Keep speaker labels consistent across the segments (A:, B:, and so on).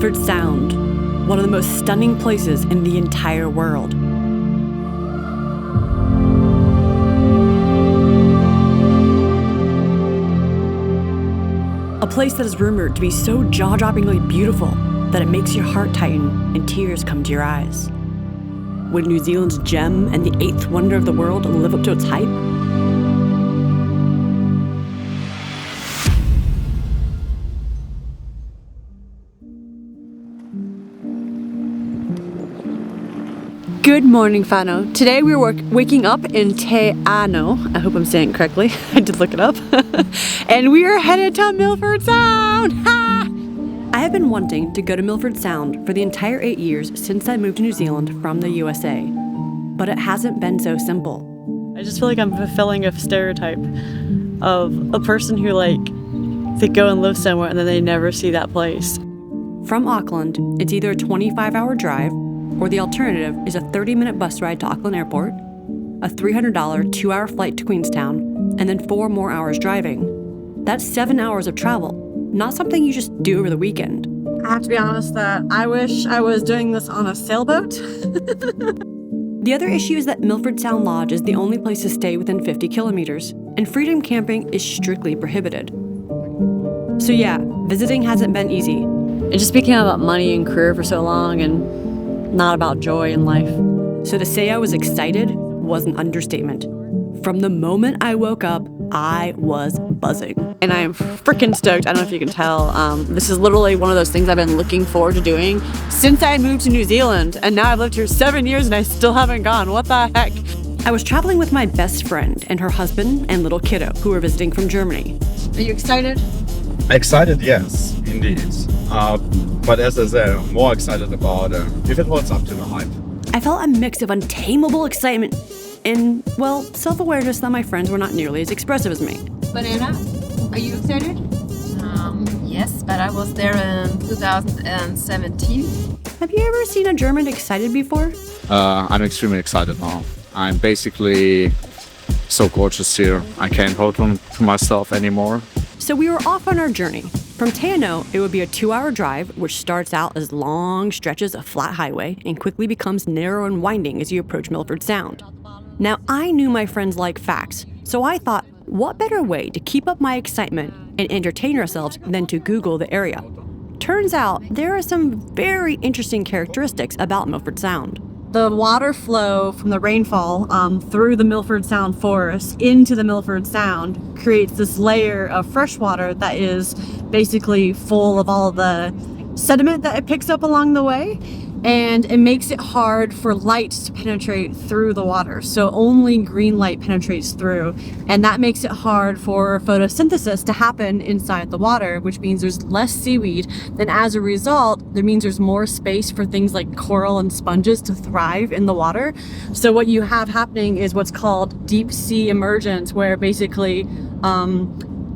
A: Milford Sound, one of the most stunning places in the entire world. A place that is rumored to be so jaw-droppingly beautiful that it makes your heart tighten and tears come to your eyes. Would New Zealand's gem and the 8th wonder of the world live up to its hype? Good morning, whānau. Today we were waking up in Te Ano. I hope I'm saying it correctly. I did look it up. And we are headed to Milford Sound! Ha! I have been wanting to go to Milford Sound for the entire 8 years since I moved to New Zealand from the USA. But it hasn't been so simple. I just feel like I'm fulfilling a stereotype of a person who they go and live somewhere and then they never see that place. From Auckland, it's either a 25-hour drive or the alternative is a 30-minute bus ride to Auckland Airport, a $300 2-hour flight to Queenstown, and then 4 more hours driving. That's 7 hours of travel, not something you just do over the weekend.
B: I have to be honest that I wish I was doing this on a sailboat.
A: The other issue is that Milford Sound Lodge is the only place to stay within 50 kilometers, and freedom camping is strictly prohibited. So yeah, visiting hasn't been easy. It just became about money and career for so long and not about joy in life. So to say I was excited was an understatement. From the moment I woke up, I was buzzing. And I am freaking stoked. I don't know if you can tell. This is literally one of those things I've been looking forward to doing since I moved to New Zealand. And now I've lived here 7 years and I still haven't gone. What the heck? I was traveling with my best friend and her husband and little kiddo who were visiting from Germany.
B: Are you excited?
C: Excited, yes, indeed. But as I said, I'm more excited about if it holds up to the hype.
A: I felt a mix of untamable excitement and, well, self-awareness that my friends were not nearly as expressive as me.
B: Banana, are you excited?
D: Yes, but I was there in 2017.
A: Have you ever seen a German excited before?
C: I'm extremely excited now. I'm basically so gorgeous here. I can't hold on to myself anymore.
A: So we were off on our journey. From Te Ano, it would be a 2-hour drive, which starts out as long stretches of flat highway and quickly becomes narrow and winding as you approach Milford Sound. Now, I knew my friends like facts, so I thought, what better way to keep up my excitement and entertain ourselves than to Google the area? Turns out, there are some very interesting characteristics about Milford Sound.
B: The water flow from the rainfall through the Milford Sound forest into the Milford Sound creates this layer of fresh water that is basically full of all the sediment that it picks up along the way, and it makes it hard for light to penetrate through the water. So only green light penetrates through, and that makes it hard for photosynthesis to happen inside the water, which means there's less seaweed, and as a result, that means there's more space for things like coral and sponges to thrive in the water. So what you have happening is what's called deep sea emergence, where basically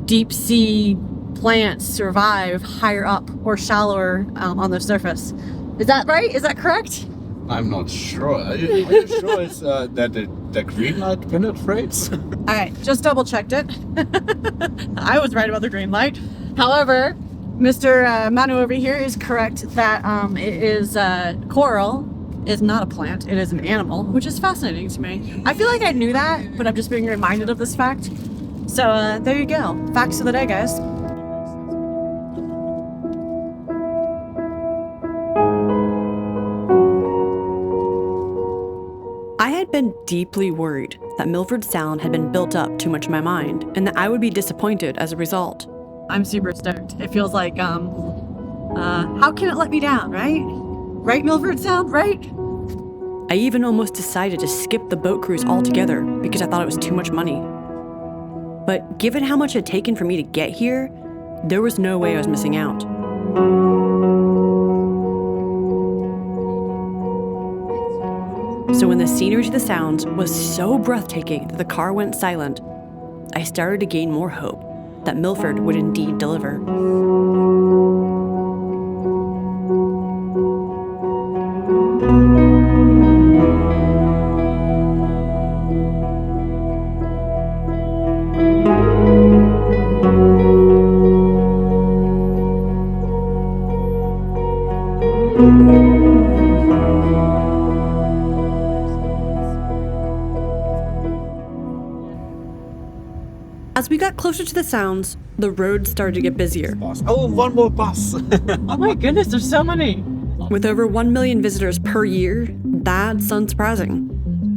B: deep sea plants survive higher up or shallower on the surface. Is that right? Is that correct?
C: I'm not sure. Are you sure it's that the green light penetrates?
B: All right, just double checked it. I was right about the green light. However, Mr. Manu over here is correct that it is coral is not a plant, it is an animal, which is fascinating to me. I feel like I knew that, but I'm just being reminded of this fact. So there you go. Facts of the day, guys.
A: I had been deeply worried that Milford Sound had been built up too much in my mind and that I would be disappointed as a result.
B: I'm super stoked. It feels like, how can it let me down, right? Right, Milford Sound, right?
A: I even almost decided to skip the boat cruise altogether because I thought it was too much money. But given how much it had taken for me to get here, there was no way I was missing out. So when the scenery to the sounds was so breathtaking that the car went silent, I started to gain more hope that Milford would indeed deliver. As we got closer to the sounds, the road started to get busier.
C: Oh, one more bus.
B: Oh my goodness, there's so many.
A: With over 1 million visitors per year, that's unsurprising.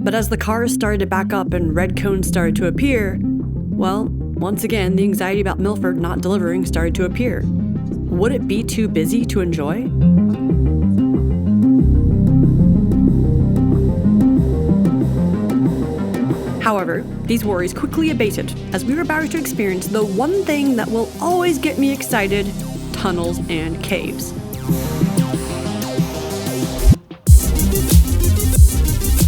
A: But as the cars started to back up and red cones started to appear, well, once again, the anxiety about Milford not delivering started to appear. Would it be too busy to enjoy? However, these worries quickly abated as we were about to experience the one thing that will always get me excited: tunnels and caves.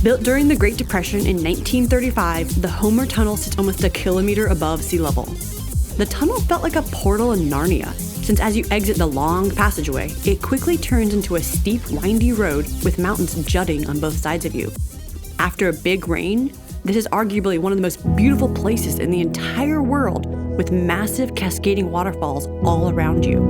A: Built during the Great Depression in 1935, the Homer Tunnel sits almost 1 kilometer above sea level. The tunnel felt like a portal in Narnia, since as you exit the long passageway, it quickly turns into a steep, windy road with mountains jutting on both sides of you. After a big rain, this is arguably one of the most beautiful places in the entire world, with massive cascading waterfalls all around you.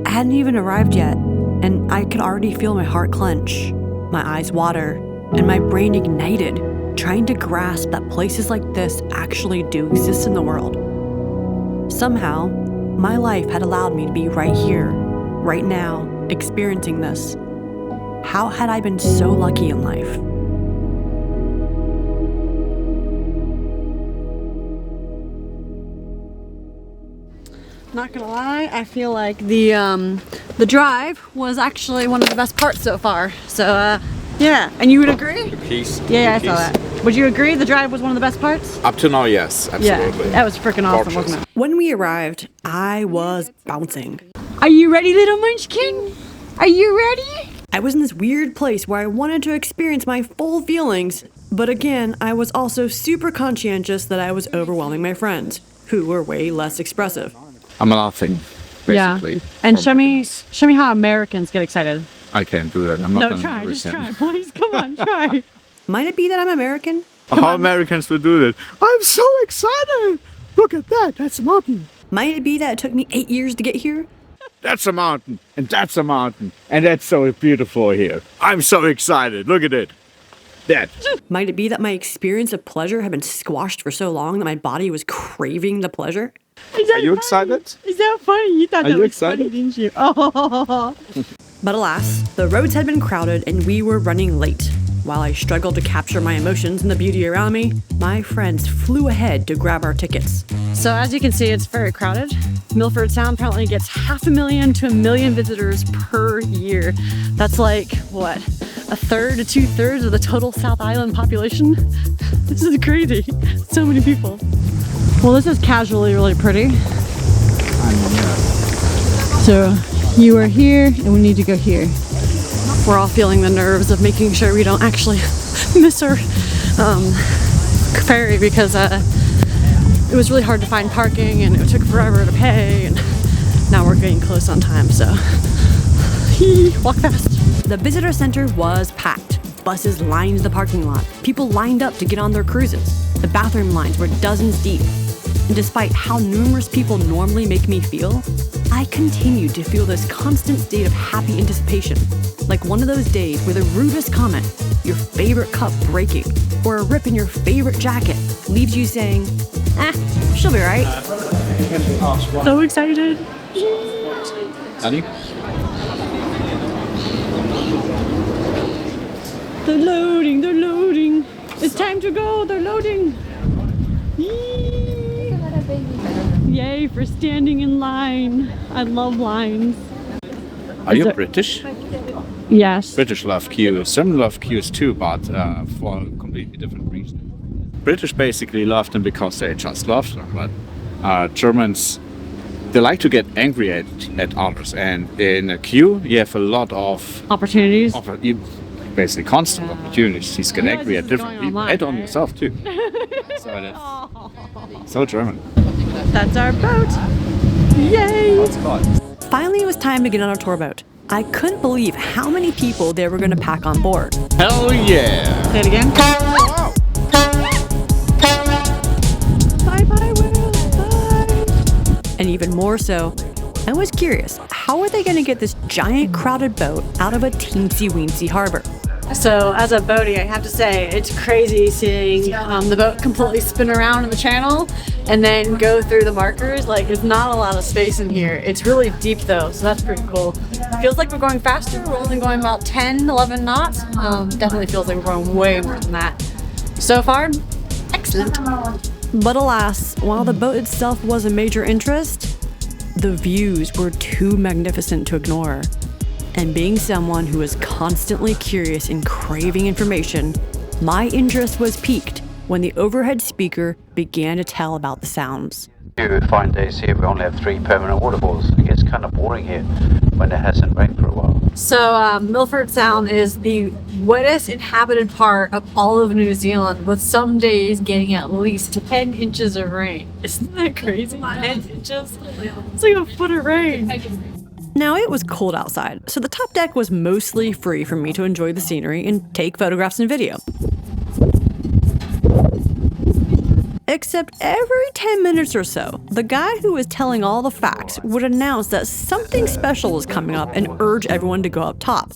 A: I hadn't even arrived yet, and I could already feel my heart clench, my eyes water, and my brain ignited, trying to grasp that places like this actually do exist in the world. Somehow, my life had allowed me to be right here, right now, experiencing this. How had I been so lucky in life?
B: Not gonna lie, I feel like the drive was actually one of the best parts so far. So yeah, and you would agree?
C: Peace.
B: Yeah, I saw that. Would you agree the drive was one of the best parts?
C: Up to now, yes, absolutely.
B: Yeah, that was freaking awesome,
C: Gorgeous.
B: wasn't it?
A: When we arrived, I was bouncing.
B: Are you ready, little munchkin? Are you ready?
A: I was in this weird place where I wanted to experience my full feelings, but again, I was also super conscientious that I was overwhelming my friends, who were way less expressive.
C: I'm laughing, basically.
B: Yeah. And
C: from
B: show me how Americans get excited.
C: I can't do that. I'm not
B: No,
C: gonna
B: try, just
C: understand.
B: try, please. Come on, try.
A: Might it be that I'm American?
C: How Americans would do that? I'm so excited! Look at that, that's a mountain.
A: Might it be that it took me 8 years to get here?
C: That's a mountain, and that's a mountain, and that's so beautiful here. I'm so excited, look at it. That.
A: Might it be that my experience of pleasure had been squashed for so long that my body was craving the pleasure?
C: Are you excited?
B: Is that funny? You thought
C: Are
B: that
C: you
B: was funny,
C: excited?
B: didn't you? Oh.
A: But alas, the roads had been crowded and we were running late. While I struggled to capture my emotions and the beauty around me, my friends flew ahead to grab our tickets.
B: So as you can see, it's very crowded. Milford Sound apparently gets 500,000 to 1 million visitors per year. That's like, what, 1/3 to 2/3 of the total South Island population? This is crazy. So many people. Well, this is casually really pretty. So you are here and we need to go here. We're all feeling the nerves of making sure we don't actually miss our ferry because it was really hard to find parking and it took forever to pay, and now we're getting close on time, so walk fast.
A: The visitor center was packed. Buses lined the parking lot. People lined up to get on their cruises. The bathroom lines were dozens deep. And despite how numerous people normally make me feel, I continued to feel this constant state of happy anticipation. Like one of those days where the rudest comment, your favorite cup breaking, or a rip in your favorite jacket leaves you saying, she'll be right.
B: So excited.
C: Honey?
B: They're loading, they're loading. It's time to go, they're loading. Yee. Yay for standing in line. I love lines.
C: Are you
B: it-
C: British?
B: Yes.
C: British love queues. Some love queues too, but for a completely different reason. British basically love them because they just love them, but Germans, they like to get angry at others, and in a queue you have a lot of
B: Opportunities.
C: basically constant opportunities to get
B: Yeah,
C: angry
B: this
C: at
B: is
C: different
B: going
C: people
B: online,
C: and on
B: right?
C: yourself too. So that's so German.
B: That's our boat. Yay!
A: Finally, it was time to get on our tour boat. I couldn't believe how many people they were going to pack on board.
C: Hell yeah!
B: Say it again.
C: Wow.
B: Bye bye, Will.
A: even more so, I was curious, how are they going to get this giant crowded boat out of a teensy-weensy harbor?
B: So as a boatie, I have to say, it's crazy seeing the boat completely spin around in the channel and then go through the markers. Like, there's not a lot of space in here. It's really deep though, so that's pretty cool. Feels like we're going faster. We're only going about 10, 11 knots. Definitely feels like we're going way more than that. So far, excellent.
A: But alas, while the boat itself was a major interest, the views were too magnificent to ignore. And being someone who is constantly curious and craving information, my interest was piqued when the overhead speaker began to tell about the sounds.
E: Fine days here, we only have 3 permanent waterfalls. It gets kind of boring here when it hasn't rained for a while.
B: So Milford Sound is the wettest inhabited part of all of New Zealand, with some days getting at least 10 inches of rain. Isn't that crazy? 10 inches? It's like a foot of rain.
A: Now, it was cold outside, so the top deck was mostly free for me to enjoy the scenery and take photographs and video. Except every 10 minutes or so, the guy who was telling all the facts would announce that something special was coming up and urge everyone to go up top.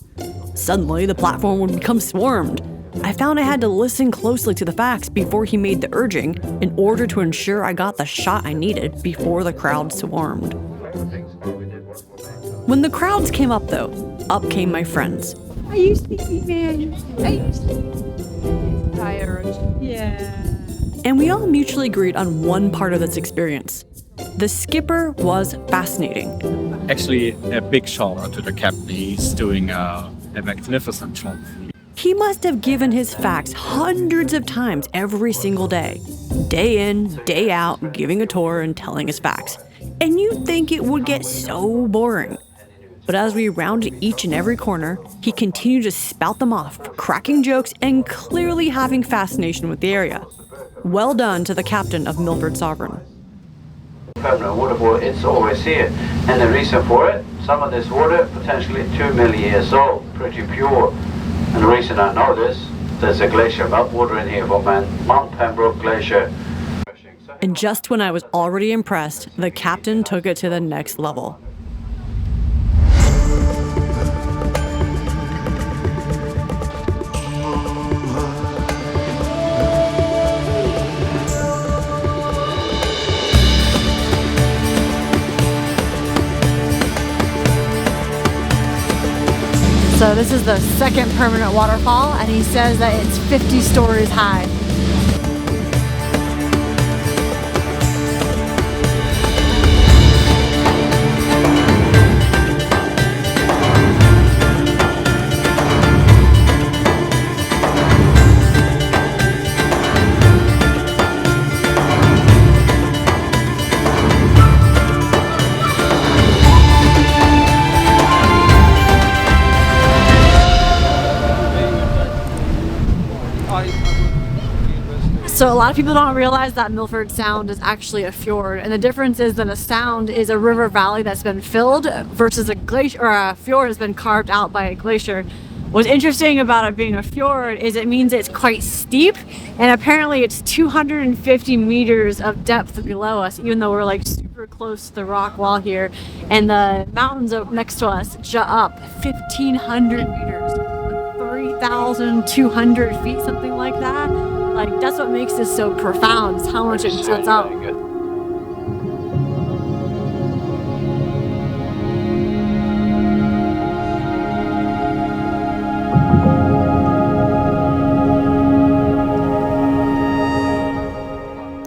A: Suddenly, the platform would become swarmed. I found I had to listen closely to the facts before he made the urging in order to ensure I got the shot I needed before the crowd swarmed. When the crowds came up though, up came my friends.
B: Are you sleepy, man? Are you sleepy?
D: Tired.
B: Yeah.
A: And we all mutually agreed on one part of this experience. The skipper was fascinating.
C: Actually, a big shout out to the captain. He's doing a magnificent job.
A: He must have given his facts hundreds of times every single day. Day in, day out, giving a tour and telling his facts. And you'd think it would get so boring. But as we rounded each and every corner, he continued to spout them off, cracking jokes and clearly having fascination with the area. Well done to the captain of Milford Sovereign.
E: Permanent waterfall, it's always here. And the reason for it, some of this water, potentially 2 million years old, pretty pure. And the reason I know this, there's a glacier meltwater in here from Mount Pembroke Glacier.
A: And just when I was already impressed, the captain took it to the next level.
B: So this is the second permanent waterfall, and he says that it's 50 stories high. So a lot of people don't realize that Milford Sound is actually a fjord, and the difference is that a sound is a river valley that's been filled versus a glacier, or a fjord has been carved out by a glacier. What's interesting about it being a fjord is it means it's quite steep, and apparently it's 250 meters of depth below us, even though we're like super close to the rock wall here, and the mountains up next to us jut up 1,500 meters, 3,200 feet, something like that. Like, that's what makes this so profound, is how much it juts up.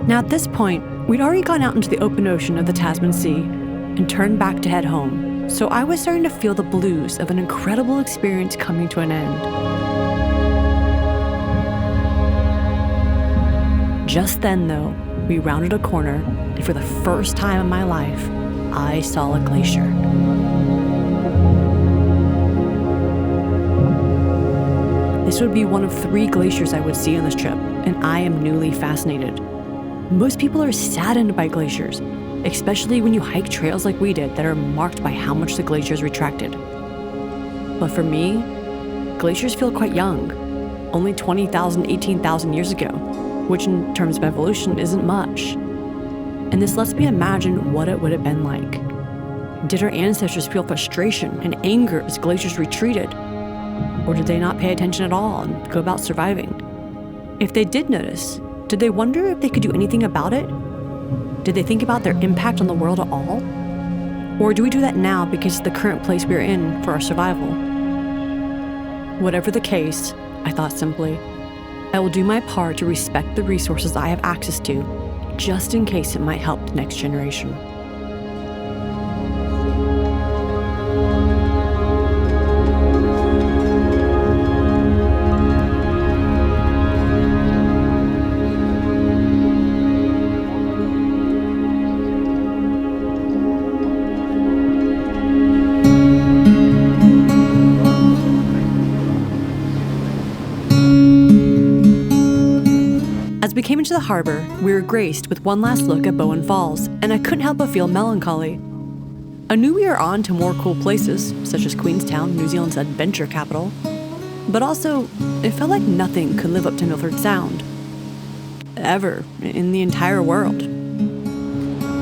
A: Now at this point, we'd already gone out into the open ocean of the Tasman Sea and turned back to head home, so I was starting to feel the blues of an incredible experience coming to an end. Just then, though, we rounded a corner, and for the first time in my life, I saw a glacier. This would be one of 3 glaciers I would see on this trip, and I am newly fascinated. Most people are saddened by glaciers, especially when you hike trails like we did that are marked by how much the glaciers retracted. But for me, glaciers feel quite young, only 20,000, 18,000 years ago, which in terms of evolution isn't much. and this lets me imagine what it would have been like. Did our ancestors feel frustration and anger as glaciers retreated? Or did they not pay attention at all and go about surviving? If they did notice, did they wonder if they could do anything about it? Did they think about their impact on the world at all? Or do we do that now because it's the current place we're in for our survival? Whatever the case, I thought simply, I will do my part to respect the resources I have access to, just in case it might help the next generation. As we came into the harbor, we were graced with one last look at Bowen Falls, and I couldn't help but feel melancholy. I knew we were on to more cool places, such as Queenstown, New Zealand's adventure capital, but also, it felt like nothing could live up to Milford Sound. Ever, in the entire world.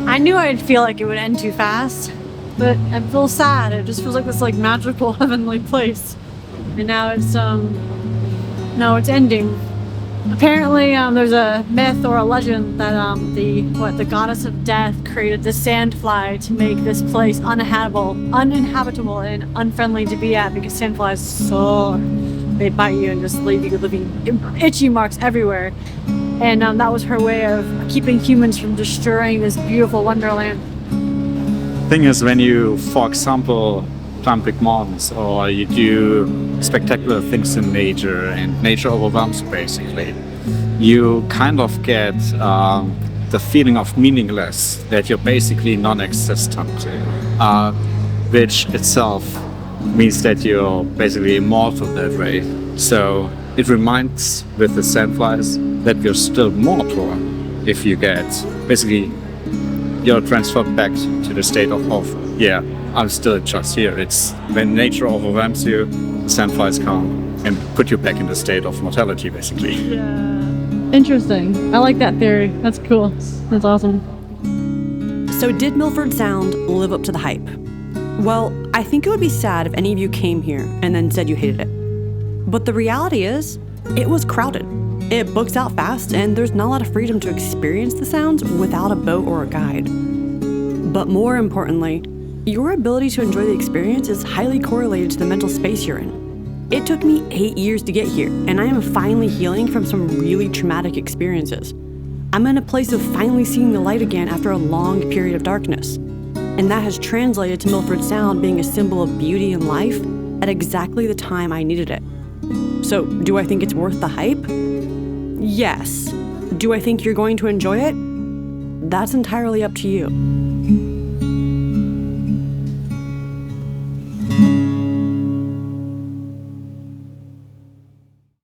B: I knew I'd feel like it would end too fast, but I feel sad. It just feels like this magical heavenly place. And now it's ending. Apparently, there's a myth or a legend that the goddess of death created the sandfly to make this place uninhabitable and unfriendly to be at, because sandflies suck. They bite you and just leave you living itchy marks everywhere. And that was her way of keeping humans from destroying this beautiful wonderland.
C: Thing is, when you, for example, climb big mountains or you do spectacular things in nature and nature overwhelms you basically, you kind of get the feeling of meaningless, that you're basically non-existent, which itself means that you're basically immortal that way. So it reminds with the sandflies that you're still mortal if you get basically you're transferred back to the state of yeah, I'm still just here. It's when nature overwhelms you, the sandflies come and put you back in the state of mortality, basically.
B: Yeah. Interesting. I like that theory. That's cool. That's awesome.
A: So did Milford Sound live up to the hype? Well, I think it would be sad if any of you came here and then said you hated it. But the reality is, it was crowded. It books out fast, and there's not a lot of freedom to experience the sounds without a boat or a guide. But more importantly, your ability to enjoy the experience is highly correlated to the mental space you're in. It took me 8 years to get here, and I am finally healing from some really traumatic experiences. I'm in a place of finally seeing the light again after a long period of darkness. And that has translated to Milford Sound being a symbol of beauty and life at exactly the time I needed it. So, do I think it's worth the hype? Yes. Do I think you're going to enjoy it? That's entirely up to you.